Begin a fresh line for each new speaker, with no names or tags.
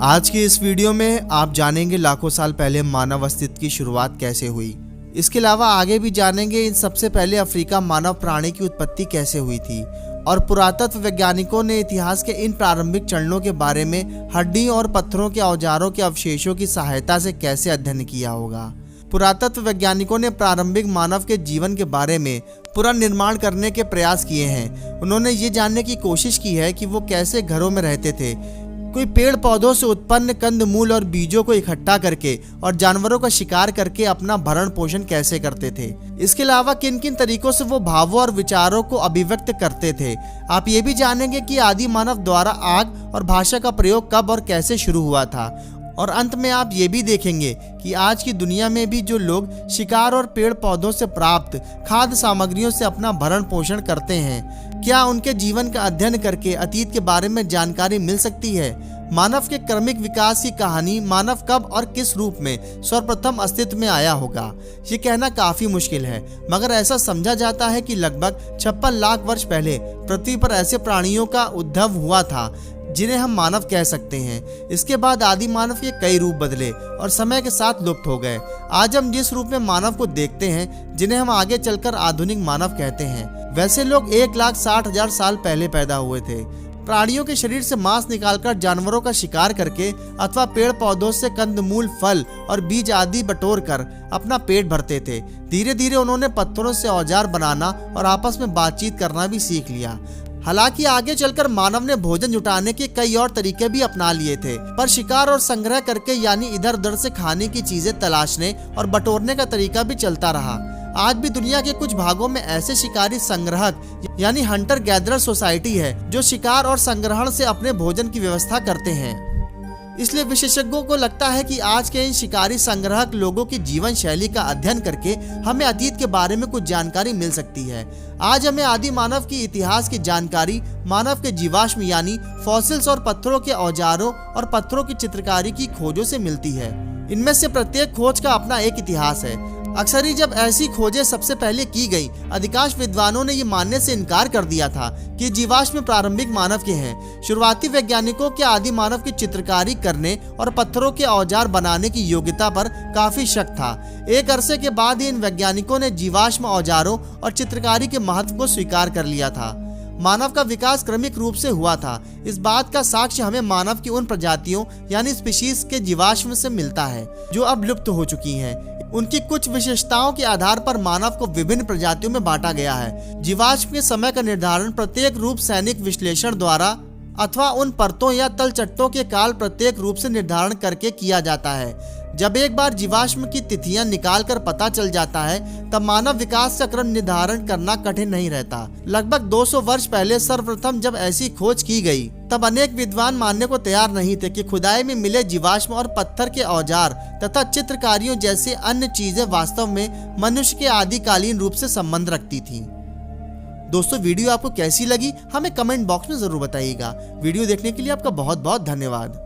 आज की इस वीडियो में आप जानेंगे लाखों साल पहले मानव अस्तित्व की शुरुआत कैसे हुई। इसके अलावा आगे भी जानेंगे इन सबसे पहले अफ्रीका मानव प्राणी की उत्पत्ति कैसे हुई थी और पुरातत्व वैज्ञानिकों ने इतिहास के इन प्रारंभिक चरणों के बारे में हड्डियों और पत्थरों के औजारों के अवशेषों की सहायता से कैसे अध्ययन किया होगा। पुरातत्व वैज्ञानिकों ने प्रारंभिक मानव के जीवन के बारे में पुनर्निर्माण करने के प्रयास किए हैं। उन्होंने ये जानने की कोशिश की है कि वो कैसे घरों में रहते थे, कोई पेड़ पौधों से उत्पन्न कंदमूल और बीजों को इकट्ठा करके और जानवरों का शिकार करके अपना भरण पोषण कैसे करते थे। इसके अलावा किन किन तरीकों से वो भावों और विचारों को अभिव्यक्त करते थे। आप ये भी जानेंगे कि आदि मानव द्वारा आग और भाषा का प्रयोग कब और कैसे शुरू हुआ था। और अंत में आप ये भी देखेंगे कि आज की दुनिया में भी जो लोग शिकार और पेड़ पौधों से प्राप्त खाद्य सामग्रियों से अपना भरण पोषण करते हैं, क्या उनके जीवन का अध्ययन करके अतीत के बारे में जानकारी मिल सकती है। मानव के क्रमिक विकास की कहानी, मानव कब और किस रूप में सर्वप्रथम अस्तित्व में आया होगा, ये कहना काफी मुश्किल है, मगर ऐसा समझा जाता है कि लगभग 56 लाख वर्ष पहले पृथ्वी पर ऐसे प्राणियों का उद्भव हुआ था जिन्हें हम मानव कह सकते हैं। इसके बाद आदि मानव के कई रूप बदले और समय के साथ लुप्त हो गए। आज हम जिस रूप में मानव को देखते हैं, जिन्हें हम आगे चलकर आधुनिक मानव कहते हैं, वैसे लोग 1,60,000 साल पहले पैदा हुए थे। प्राणियों के शरीर से मांस निकालकर जानवरों का शिकार करके अथवा पेड़ पौधों से कंदमूल, फल और बीज आदि बटोर कर अपना पेट भरते थे। धीरे धीरे उन्होंने पत्थरों से औजार बनाना और आपस में बातचीत करना भी सीख लिया। हालांकि आगे चलकर मानव ने भोजन जुटाने के कई और तरीके भी अपना लिए थे, पर शिकार और संग्रह करके यानी इधर उधर से खाने की चीजें तलाशने और बटोरने का तरीका भी चलता रहा। आज भी दुनिया के कुछ भागों में ऐसे शिकारी संग्राहक यानी हंटर गैदरर सोसाइटी है जो शिकार और संग्रहण से अपने भोजन की व्यवस्था करते हैं। इसलिए विशेषज्ञों को लगता है कि आज के इन शिकारी संग्राहक लोगों की जीवन शैली का अध्ययन करके हमें अतीत के बारे में कुछ जानकारी मिल सकती है। आज हमें आदि मानव की इतिहास की जानकारी मानव के जीवाश्म यानी फॉसिल्स और पत्थरों के औजारों और पत्थरों की चित्रकारी की खोजों से मिलती है। इनमें से प्रत्येक खोज का अपना एक इतिहास है। अक्सर ही जब ऐसी खोजें सबसे पहले की गई, अधिकांश विद्वानों ने ये मानने से इनकार कर दिया था कि जीवाश्म प्रारंभिक मानव के हैं। शुरुआती वैज्ञानिकों के आदि मानव की चित्रकारी करने और पत्थरों के औजार बनाने की योग्यता पर काफी शक था। एक अरसे के बाद ही इन वैज्ञानिकों ने जीवाश्म औजारों और चित्रकारी के महत्व को स्वीकार कर लिया था। मानव का विकास क्रमिक रूप से हुआ था। इस बात का साक्ष्य हमें मानव की उन प्रजातियों यानी स्पीशीज के जीवाश्म से मिलता है जो अब लुप्त हो चुकी हैं। उनकी कुछ विशेषताओं के आधार पर मानव को विभिन्न प्रजातियों में बांटा गया है। जीवाश्म के समय का निर्धारण प्रत्येक रूप सैनिक विश्लेषण द्वारा अथवा उन परतों या तलचट्टों के काल प्रत्येक रूप से निर्धारण करके किया जाता है। जब एक बार जीवाश्म की तिथियां निकाल कर पता चल जाता है, तब मानव विकास का क्रम निर्धारण करना कठिन नहीं रहता। लगभग 200 वर्ष पहले सर्वप्रथम जब ऐसी खोज की गई, तब अनेक विद्वान मानने को तैयार नहीं थे कि खुदाई में मिले जीवाश्म और पत्थर के औजार तथा चित्रकारियों जैसे अन्य चीजें वास्तव में मनुष्य के आदिकालीन रूप से संबंध रखती थी। दोस्तों, वीडियो आपको कैसी लगी हमें कमेंट बॉक्स में जरूर बताइएगा। वीडियो देखने के लिए आपका बहुत बहुत धन्यवाद।